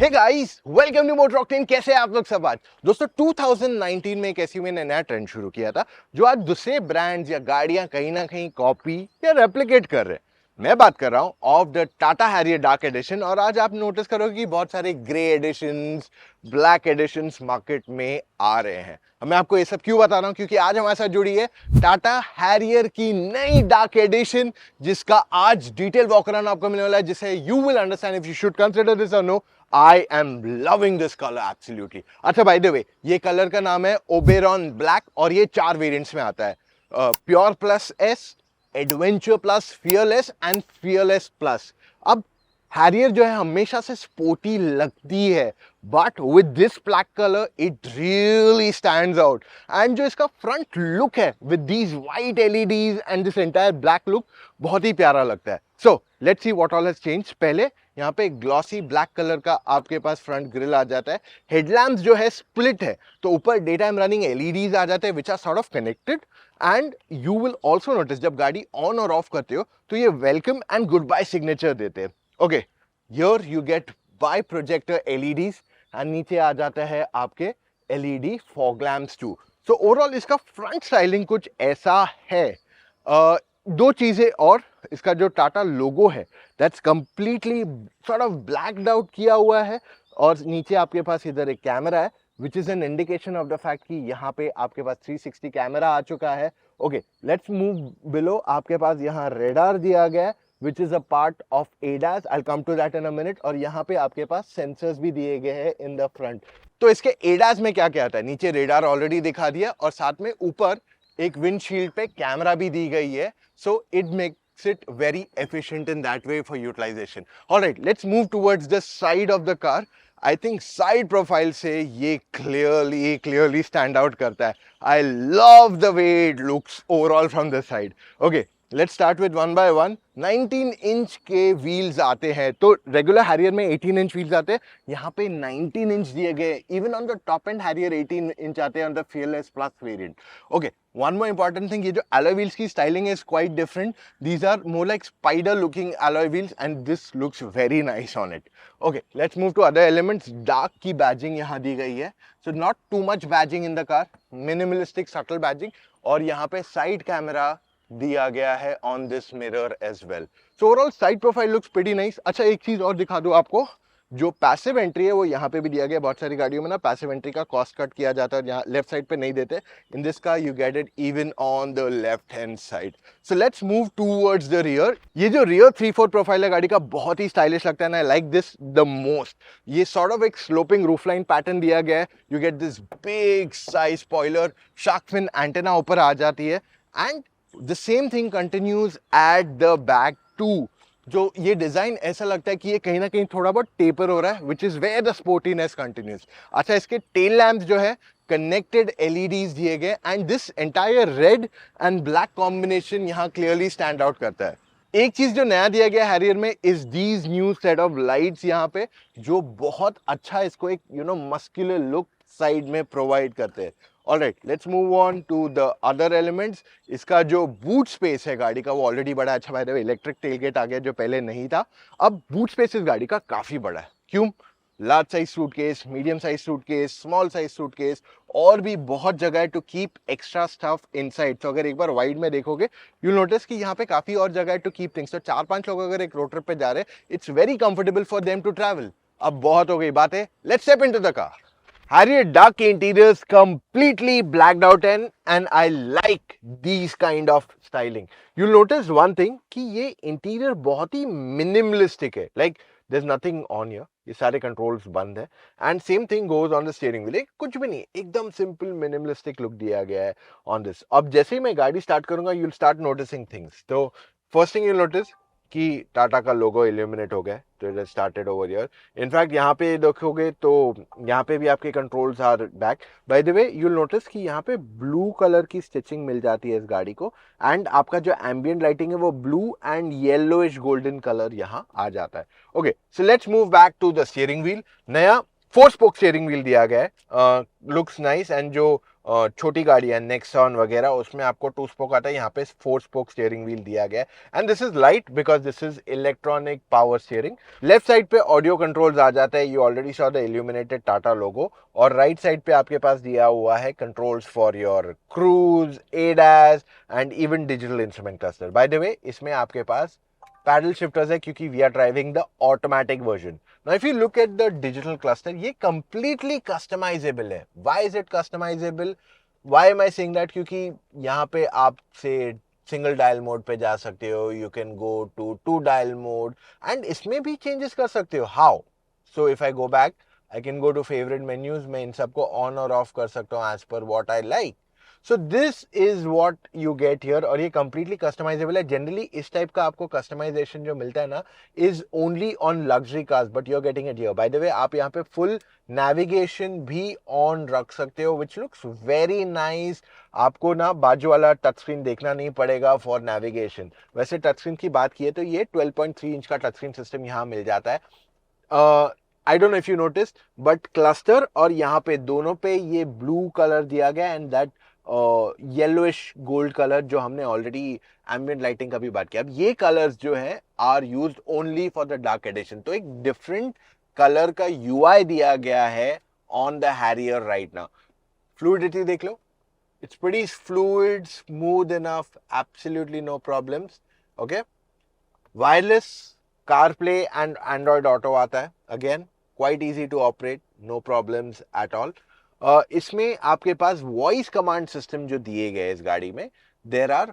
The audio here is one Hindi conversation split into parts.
Hey guys, welcome to Motor Octane. कैसे हैं आप लोग सब? आज दोस्तों 2019 में एक ऐसी मैंने नया ट्रेंड शुरू किया था जो आज दूसरे ब्रांड्स या गाड़ियां कहीं ना कहीं कॉपी या रेप्लिकेट कर रहे हैं। मैं बात कर रहा हूं of the Tata Harrier dark edition. और आज आप नोटिस करोगे कि बहुत सारे grey editions, black editions market में आ रहे हैं। मैं आपको ये सब क्यों बता रहा हूं? क्योंकि आज हमारे साथ जुड़ी है टाटा हैरियर की नई डार्क एडिशन, जिसका आज डिटेल वॉक अराउंड आपको मिलने वाला है, जिसे you will understand if you should consider this और no. I am loving this colour absolutely. अच्छा, बाय द वे, ये कलर का नाम है ओबेरॉन ब्लैक और ये 4 वेरिएंट्स में आता है। Pure plus S, adventure plus, fearless and fearless plus. अब हैरियर जो है हमेशा से स्पोर्टी लगती है, but with this black colour it really stands out. And जो इसका फ्रंट लुक है with these white LEDs and this entire black look बहुत ही प्यारा लगता है। So let's see what all has changed. पहले यहाँ पे ग्लॉसी ब्लैक कलर का आपके पास फ्रंट ग्रिल आ जाता है। हेडलैम्प्स जो है स्प्लिट है, तो ऊपर डे टाइम रनिंग एलईडीज आ जाते हैं which are sort of connected. And you will also notice जब गाड़ी ऑन और ऑफ करते हो तो ये welcome and goodbye signature देते हैं। Okay, here you get by projector LEDs and नीचे आ जाता है आपके LED fog lamps too. So overall इसका फ्रंट स्टाइलिंग कुछ ऐसा है। दो चीजें और, इसका जो टाटा लोगो है that's completely sort of blacked out किया हुआ है। और नीचे आपके पास इधर एक कैमरा है which is an indication of the fact कि यहाँ पे आपके पास 360 कैमरा आ चुका है। Okay, let's move below. आपके पास यहाँ रेडार दिया गया है which is a part of ADAS. I come to that in a minute. और यहाँ पे आपके पास सेंसर्स भी दिए गए हैं इन द फ्रंट। तो इसके एडास में क्या क्या आता है? नीचे रेडार ऑलरेडी दिखा दिया और साथ में ऊपर एक विंडशील्ड पे कैमरा भी दी गई है। So it makes it very efficient in that way for utilization. All right, let's move towards the side of the car. I think side profile से ये clearly stand out करता है. I love the way it looks overall from the side. Okay, let's start with one by one. 19 inch के व्हील्स आते हैं, तो रेगुलर हैरियर में 18 इंच व्हील्स आते हैं, यहाँ पे 19 इंच दिए गए। Even on the top and Harrier 18 inch आते हैं on the fearless plus variant. Okay, one more important thing, ये जो alloy wheels की styling is quite different. These are more like spider looking alloy wheels and this looks very nice on it. Okay, let's move to other elements. Dark की badging यहाँ दी गई है, so not too much badging in the car, minimalistic subtle badging. और यहाँ पे side camera दिया गया है on this mirror as well. So overall side profile looks pretty nice. अच्छा, एक चीज और दिखा दूं आपको, जो पैसिव एंट्री है वो यहाँ पे भी दिया गया। बहुत सारी गाड़ियों में ना पैसिव एंट्री का कॉस्ट कट किया जाता है, यहाँ लेफ्ट साइड पे नहीं देते। इन दिस का you get it even on the left hand side. So let's move towards the rear. ये जो रियर 3/4 प्रोफाइल है गाड़ी का, बहुत ही स्टाइलिश लगता है ना। I like this the most. ये सॉर्ट ऑफ एक स्लोपिंग रूफलाइन पैटर्न दिया गया है। You get this big size spoiler, shark fin antenna ऊपर आ जाती है। And the same thing continues at the back too. जो ये डिजाइन ऐसा लगता है कि ये कहीं ना कहीं थोड़ा बहुत टेपर हो रहा है, which is where the sportiness continues. अच्छा, इसके टेल लैम्प्स जो है कनेक्टेड एलईडीज दिए गए and this entire red and black combination यहाँ क्लियरली स्टैंड आउट करता है। एक चीज जो नया दिया गया हैरियर में is these new set of lights यहाँ पे, जो बहुत अच्छा इसको एक मस्कुलर लुक साइड में प्रोवाइड करते हैं। Alright, let's move on to the other elements. इसका जो बूट स्पेस है गाड़ी का वो ऑलरेडी बड़ा है। अच्छा, by the way, electric tailgate आ गया जो पहले नहीं था। अब बूट स्पेस इस गाड़ी का काफी बड़ा है। क्यों? Large size suitcase, medium size suitcase, small size suitcase, और भी बहुत जगह है to keep extra stuff inside. तो अगर एक बार वाइड में देखोगे यू नोटिस कि यहाँ पे काफी और जगह है टू कीप थिंग्स। तो 4-5 लोग अगर एक रोड ट्रिप पे जा रहे हैं, it's very comfortable for them to travel. अब बहुत हो गई बातें, let's step into the car. Harrier dark interiors completely blacked out and I like these kind of styling. You'll notice one thing कि ये interior बहुत ही minimalistic है. Like there's nothing on here. ये सारे controls बंद है. And same thing goes on the steering wheel. कुछ भी नहीं, एकदम simple minimalistic look दिया गया है on this. अब जैसे ही मैं गाड़ी start करूँगा, you'll start noticing things. तो first thing you'll notice कि टाटा का लोगो इल्यूमिनेट हो गया है, तो it started over here. In fact यहाँ पे देखोगे तो यहाँ पे भी आपके controls are back. By the way, you will notice कि यहाँ पे ब्लू कलर की स्टिचिंग मिल जाती है इस गाड़ी को। एंड आपका जो एम्बियंट लाइटिंग है वो blue and yellowish golden colour यहाँ आ जाता है। Okay, so let's move back to the steering wheel. नया 4 स्पोक स्टीयरिंग व्हील दिया गया है, लुक्स नाइस। एंड जो छोटी गाड़ी है नेक्सॉन वगैरह, उसमें आपको 2 स्पोक आता है, यहाँ पे 4 स्पोक स्टीयरिंग व्हील दिया गया है and this is light because this is electronic power steering. Left side पे ऑडियो कंट्रोल्स आ जाता है, you already saw the illuminated Tata logo, और राइट साइड पे आपके पास दिया हुआ है controls for your cruise, ADAS and even digital instrument cluster. By the way इसमें आपके पास पैडल शिफ्टर्स है क्योंकि we are driving the automatic version. Now if you look at the digital cluster, ये completely customizable है। Why is it customizable? Why am I saying that? क्योंकि यहाँ पे आप से सिंगल डायल मोड पे जा सकते हो, you can go to 2 dial mode and इसमें भी चेंजेस कर सकते हो। How? So if I go back, I can go to favourite menus, मैं इन सबको ऑन और ऑफ कर सकता हूँ as per what I like. So this is what you get here, और ये कंप्लीटली कस्टमाइजेबल है। जनरली इस टाइप का आपको कस्टमाइजेशन जो मिलता है ना is only on luxury cars, but you are getting it here. By the way आप यहाँ पे फुल नेविगेशन भी ऑन रख सकते हो विच लुक्स वेरी नाइस। आपको ना बाजू वाला टच स्क्रीन देखना नहीं पड़ेगा फॉर नेविगेशन। वैसे टच स्क्रीन की बात की है तो ये 12.3 इंच का टच स्क्रीन सिस्टम यहाँ मिल जाता है। I don't know if you notice but cluster और यहाँ पे दोनों पे ये ब्लू कलर दिया गया and that yellowish gold colour जो हमने ऑलरेडी एम्बिएंट लाइटिंग का भी बात किया। अब ये कलर्स जो है are used only for the dark edition, तो एक डिफरेंट कलर का यूआई दिया गया है on the Harrier right now. Fluidity देख लो, it's pretty fluid, smooth enough, absolutely no problems. Okay, wireless CarPlay and Android Auto आता है, again quite easy to operate, no problems at all. इसमें आपके पास वॉइस कमांड सिस्टम जो दिए गए इस गाड़ी में, there are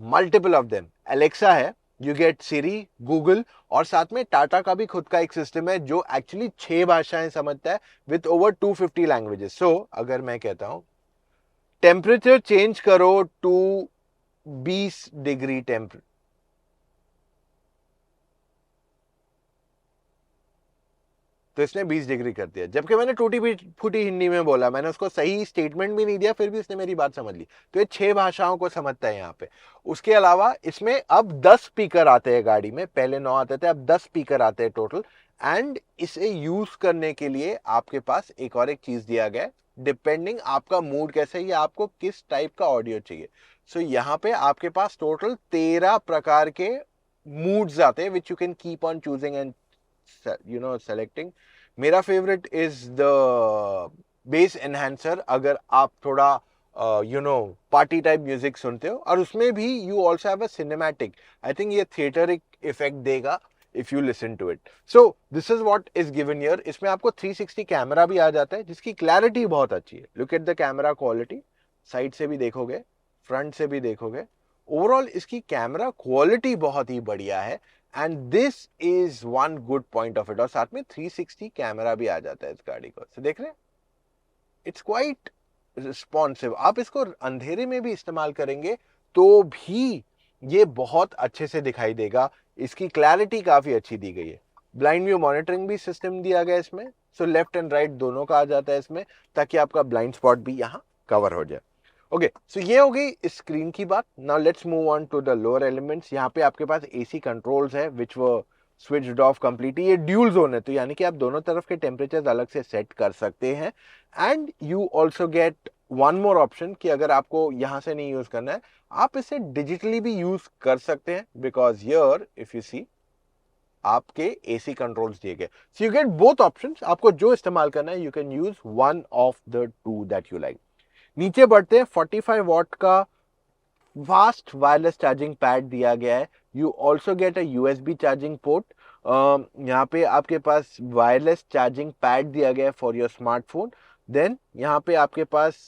multiple of them. Alexa है, यू गेट सिरी, गूगल, और साथ में टाटा का भी खुद का एक सिस्टम है जो एक्चुअली 6 भाषाएं समझता है विथ ओवर 250 लैंग्वेजेस। सो अगर मैं कहता हूं टेम्परेचर चेंज करो टू 20 डिग्री टेम्परेचर, तो इसने 20 डिग्री कर दिया, जबकि मैंने टूटी फूटी हिंदी में बोला, मैंने उसको सही स्टेटमेंट भी नहीं दिया, फिर भी उसने मेरी बात समझ ली। तो ये 6 भाषाओं को समझता है यहाँ पे। उसके अलावा इसमें अब 10 स्पीकर आते हैं गाड़ी में, पहले 9 आते थे, अब 10 स्पीकर आते हैं टोटल। एंड इसे यूज करने के लिए आपके पास एक और एक चीज दिया गया है, डिपेंडिंग आपका मूड कैसे है या आपको किस टाइप का ऑडियो चाहिए। सो यहाँ पे आपके पास टोटल 13 प्रकार के मूड्स आते हैं which you can keep on choosing and selecting. मेरा favourite is the bass enhancer. अगर आप थोड़ा पार्टी टाइप म्यूजिक सुनते हो, और उसमें भी you also have a cinematic, I think ये थिएटर इफेक्ट देगा if you listen to it. So this is what is given here. इसमें आपको 360 कैमरा भी आ जाता है जिसकी क्लैरिटी बहुत अच्छी है। Look at the camera quality, side से भी देखोगे, फ्रंट से भी देखोगे, ओवरऑल इसकी कैमरा क्वालिटी बहुत ही बढ़िया है and this is one good point of it. और साथ में 360 कैमरा भी आ जाता है इस गाड़ी को, so, देख रहे हैं, इट्स क्वाइट रिस्पॉन्सिव। आप इसको अंधेरे में भी इस्तेमाल करेंगे तो भी ये बहुत अच्छे से दिखाई देगा, इसकी क्लैरिटी काफी अच्छी दी गई है। ब्लाइंड व्यू मॉनिटरिंग भी सिस्टम दिया गया है इसमें, सो लेफ्ट एंड राइट दोनों का आ जाता है इसमें, ताकि आपका ब्लाइंड स्पॉट भी यहाँ कवर हो जाए। ओके, सो ये हो गई इस स्क्रीन की बात। Now let's move on to the lower elements. यहाँ पे आपके पास एसी कंट्रोल्स है विच वो स्विच्ड ऑफ कंप्लीटली। ये ड्यूल जोन है, तो यानी कि आप दोनों तरफ के टेम्परेचर अलग से सेट कर सकते हैं। And you also get one more option कि अगर आपको यहाँ से नहीं यूज करना है, आप इसे डिजिटली भी यूज कर सकते हैं, because here if you see आपके एसी कंट्रोल्स दिए गए। So you get both options, आपको जो इस्तेमाल करना है you can use one of the two that you like. नीचे बढ़ते हैं, 45 वॉट का फास्ट वायरलेस चार्जिंग पैड दिया गया है। You also get a USB charging port. यहाँ पे आपके पास वायरलेस चार्जिंग पैड दिया गया है फॉर योर स्मार्टफोन। देन यहाँ पे आपके पास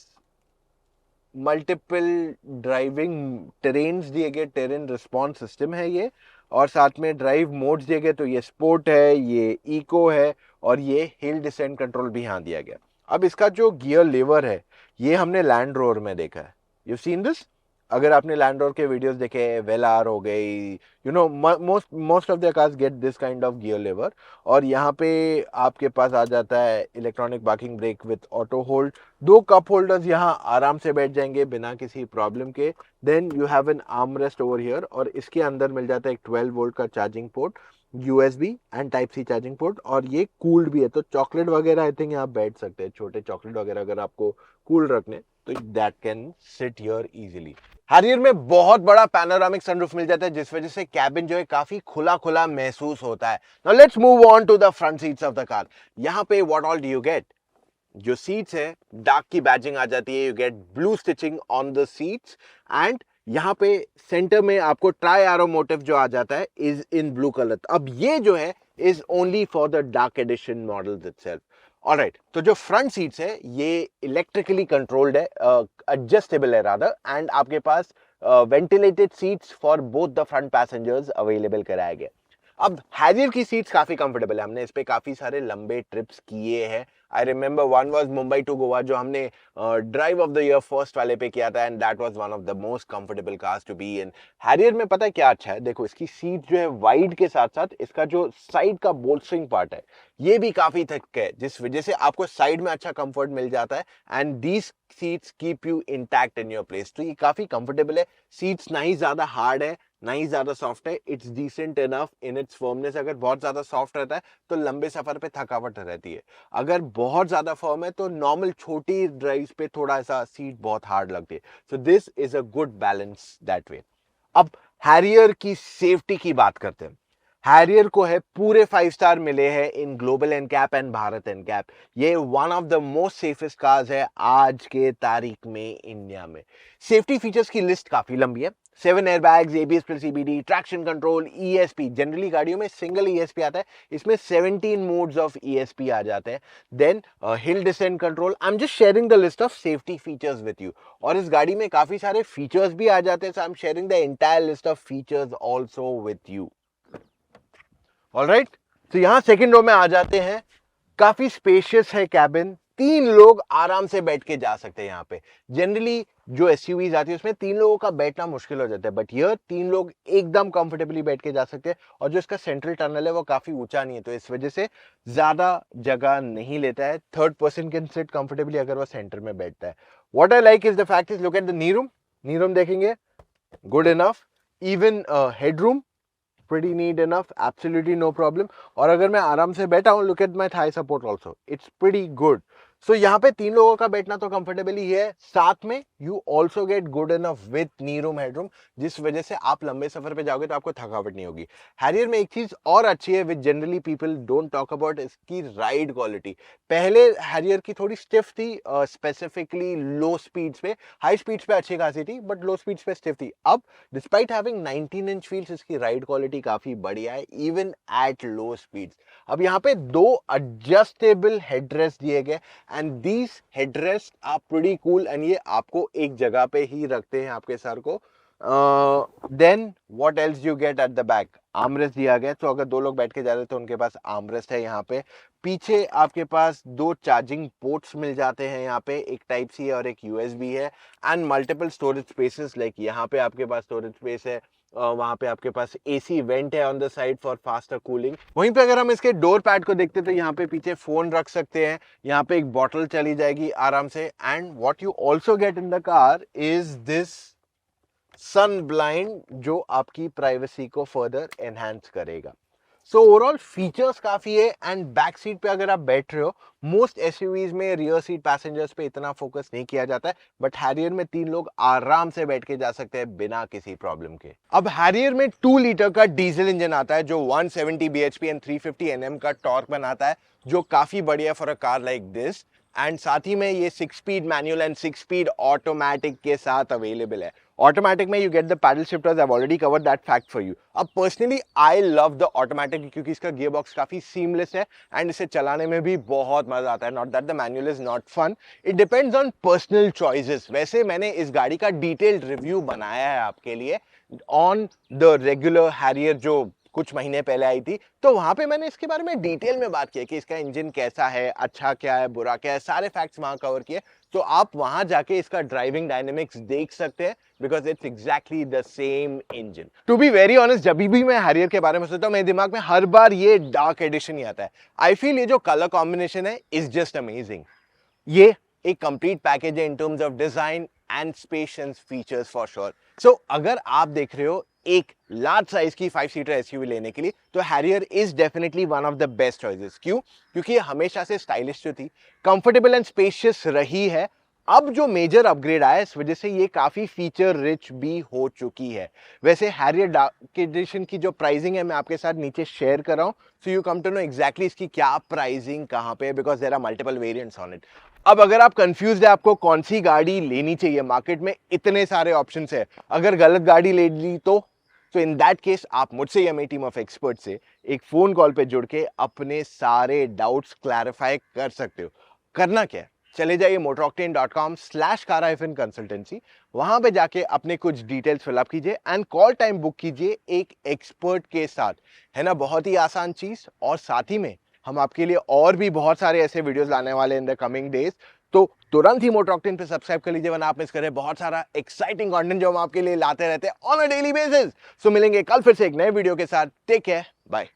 मल्टीपल ड्राइविंग टेरेन्स दिए गए, टेरेन रिस्पॉन्स सिस्टम है ये, और साथ में ड्राइव मोड्स दिए गए, तो ये स्पोर्ट है, ये इको है, और ये हिल डिसेंट कंट्रोल भी यहाँ दिया गया। अब इसका जो गियर लेवर है ये हमने लैंड रोवर में देखा है, यू सीन दिस। अगर आपने लैंड रोवर के वीडियोस देखे, वेलार हो गई, most of the cars get this kind of gear lever. और यहाँ पे आपके पास आ जाता है electronic parking brake with auto hold. 2 cup holders यहाँ आराम से बैठ जाएंगे बिना किसी प्रॉब्लम के। Then you have an arm rest over here, और इसके अंदर मिल जाता है एक 12 वोल्ट का charging port, USB and type C charging port, और ये कूल्ड भी है, तो चॉकलेट वगैरह आई थिंक यहाँ बैठ सकते हैं, छोटे चॉकलेट वगैरह अगर आपको कूल रखने, तो that can sit here easily. Harrier में बहुत बड़ा पैनोरामिक सनरूफ मिल जाता है, जिस वजह से कैबिन जो है काफी खुला खुला महसूस होता है। Now let's move on to the front seats of the car. यहाँ पे what all do you get? जो सीट्स है, डार्क की बैजिंग आ जाती है, you get blue stitching on the seats, and यहाँ पे सेंटर में आपको ट्राई एरो मोटिव जो आ जाता है इज इन ब्लू कलर। अब ये जो है is only for the dark edition models itself. Alright, तो जो फ्रंट सीट्स है ये इलेक्ट्रिकली कंट्रोल्ड है, एडजस्टेबल है रादर, एंड आपके पास ventilated seats for both the front passengers available कराया गया। अब हैरियर की सीट्स काफी कंफर्टेबल है, हमने इस पे काफी सारे लंबे ट्रिप्स किए हैं। I remember one was Mumbai to Goa, जो हमने drive of the year first वाले पे किया था, and that was one of the most comfortable cars to be in. Harrier में पता है क्या अच्छा है, देखो इसकी सीट जो है वाइड के साथ साथ इसका जो साइड का बोल्स्टरिंग पार्ट है ये भी काफी थिक है, जिस वजह से आपको साइड में अच्छा कंफर्ट मिल जाता है, and these seats keep you intact in your place. तो ये काफी कंफर्टेबल है, सीट्स ना ही ज्यादा हार्ड है ना ही ज्यादा सॉफ्ट है, it's decent enough in its firmness. अगर बहुत ज्यादा सॉफ्ट रहता है तो लंबे सफर पे थकावट रहती है, अगर बहुत ज्यादा फर्म है तो नॉर्मल छोटी ड्राइव्स पे थोड़ा सा सीट बहुत हार्ड लगती है। सो this is a good balance that way. अब हैरियर की सेफ्टी की बात करते हैं। हैरियर को है पूरे 5 स्टार मिले हैं in global NCAP and Bharat NCAP. ये one of the most safest cars है आज के तारीख में इंडिया में। सेफ्टी फीचर्स की लिस्ट काफी लंबी है। 7 airbags, ABS plus CBD, traction control, ESP. Generally गाड़ियों में सिंगल ईएसपी आता है, इसमें 17 मोड्स ऑफ ईएसपी आ जाते हैं। Then hill descent control. I am just sharing the list of safety features with you, और इस गाड़ी में काफी सारे फीचर्स भी आ जाते हैं, so I am sharing the entire list of features also with you. Alright, तो यहां सेकंड रो में आ जाते हैं। काफी स्पेशियस है कैबिन, 3 लोग आराम से बैठ के जा सकते हैं यहाँ पे। जनरली जो एसयूवीज आती है उसमें 3 लोगों का बैठना मुश्किल हो जाता है, बट हियर 3 लोग एकदम कंफर्टेबली बैठ के जा सकते हैं। और जो इसका सेंट्रल टनल है वो काफी ऊंचा नहीं है, तो इस वजह से ज्यादा जगह नहीं लेता है। Third person can sit comfortably अगर वो सेंटर में बैठता है। What I like is the fact is look at the knee room. Knee room देखेंगे, good enough. Even headroom pretty neat enough, absolutely no problem। और अगर मैं आराम से बैठा हूँ, look at my thigh support also, it's pretty good। सो यहाँ पे 3 लोगों का बैठना तो कंफर्टेबल ही है, साथ में you also get good enough with knee room headroom, जिस वजह से आप लंबे सफर पे जाओगे तो आपको थकावट नहीं होगी। हैरियर में एक चीज और अच्छी है which generally people don't talk about, इसकी राइड क्वालिटी। पहले हैरियर की थोड़ी स्टिफ थी, स्पेसिफिकली लो स्पीड्स पे। हाई स्पीड्स पे अच्छी खासी थी, बट लो स्पीड्स पे स्टिफ थी। अब डिस्पाइट हैविंग 19 इंच व्हील्स, इसकी राइड क्वालिटी काफी बढ़िया है इवन एट लो स्पीड्स। अब यहाँ पे 2 एडजस्टेबल हेडरेस्ट दिए गए, and these headrest are pretty cool, and ये आपको एक जगह पे ही रखते हैं आपके सर को। Then what else you get at the back? Armrest दिया गया, तो अगर 2 लोग बैठ के जा रहे हैं तो उनके पास आर्मरेस्ट है। यहाँ पे पीछे आपके पास 2 चार्जिंग पोर्ट्स मिल जाते हैं, यहाँ पे एक टाइप सी है और एक यूएसबी है, and multiple storage spaces. Like यहाँ पे आपके पास स्टोरेज स्पेस है, वहां पे आपके पास एसी वेंट है on the side for faster cooling. वहीं पे अगर हम इसके डोर पैड को देखते तो यहाँ पे पीछे फोन रख सकते हैं, यहाँ पे एक बॉटल चली जाएगी आराम से। And what you also get in the car is this sun blind, जो आपकी प्राइवेसी को फर्दर एनहांस करेगा। सो ओवरऑल फीचर्स काफी है, एंड बैक सीट पे अगर आप बैठ रहे हो, मोस्ट एसयूवीज में रियर सीट पैसेंजर्स पे इतना फोकस नहीं किया जाता है, बट हैरियर में 3 लोग आराम से बैठ के जा सकते हैं बिना किसी प्रॉब्लम के। अब हैरियर में 2 लीटर का डीजल इंजन आता है जो 170 bhp एंड 350 Nm का टॉर्क बनाता है, जो काफी बढ़िया for a car like this. And साथ ही में ये 6 speed manual and 6 speed automatic के साथ अवेलेबल है। ऑटोमेटिक में you get the paddle shifters, I have already covered that fact for you. अब personally I love the automatic, क्योंकि इसका गियर बॉक्स काफी सीमलेस है एंड इसे चलाने में भी बहुत मजा आता है। Not that the manual is not fun, it depends on personal choices. वैसे मैंने इस गाड़ी का डिटेल्ड रिव्यू बनाया है आपके लिए ऑन द रेगुलर हैरियर, जो कुछ महीने पहले आई थी, तो वहां पे मैंने इसके बारे में डिटेल में बात की कि इसका इंजन कैसा है, अच्छा क्या है, बुरा क्या है, सारे फैक्ट्स वहां कवर किए। तो आप वहां जाके इसका ड्राइविंग डायनेमिक्स देख सकते हैं, because it's exactly the same engine. To be very honest, जब भी मैं हैरियर के बारे में सोचता हूँ, मेरे दिमाग में हर बार ये डार्क एडिशन ही आता है। आई फील ये जो कलर कॉम्बिनेशन है इज जस्ट अमेजिंग। ये एक कंप्लीट पैकेज है in terms of design and space and features for sure. So अगर आप देख रहे हो एक लार्ज साइज की 5 सीटर एसयूवी लेने के लिए, तो Harrier is definitely one of the best choices. क्यों? क्योंकि ये हमेशा से स्टाइलिश जो थी, कंफर्टेबल एंड स्पेशियस रही है, अब जो मेजर अपग्रेड आया इस वजह से ये काफी फीचर रिच भी हो चुकी है। वैसे हैरियर डार्क एडिशन की जो प्राइसिंग है मैं आपके साथ नीचे शेयर कर रहा हूं, so you come to know exactly इसकी क्या प्राइसिंग कहां पे है, because there are multiple variants on it. अब अगर आप कंफ्यूज है आपको कौन सी गाड़ी लेनी चाहिए, मार्केट में इतने सारे ऑप्शंस है, अगर गलत गाड़ी ले ली तो इन दैट केस आप मुझसे या मेरी टीम ऑफ एक्सपर्ट से एक फोन कॉल पे जुड़ के अपने सारे डाउट्स क्लैरिफाई कर सकते हो। करना क्या है, चले जाइए motoroctane.com/car-consultancy, वहां पे जाके अपने कुछ डिटेल्स फिलअप कीजिए एंड कॉल टाइम बुक कीजिए एक एक्सपर्ट के साथ। है ना बहुत ही आसान चीज, और साथ ही में हम आपके लिए और भी बहुत सारे ऐसे वीडियोस लाने वाले इन द कमिंग डेज। तो तुरंत ही मोटर ऑक्टेन पे सब्सक्राइब कर लीजिए, वरना आप मिस करें बहुत सारा एक्साइटिंग कंटेंट जो हम आपके लिए लाते रहते हैं on a daily basis. So मिलेंगे कल फिर से एक नए वीडियो के साथ। Take care, bye.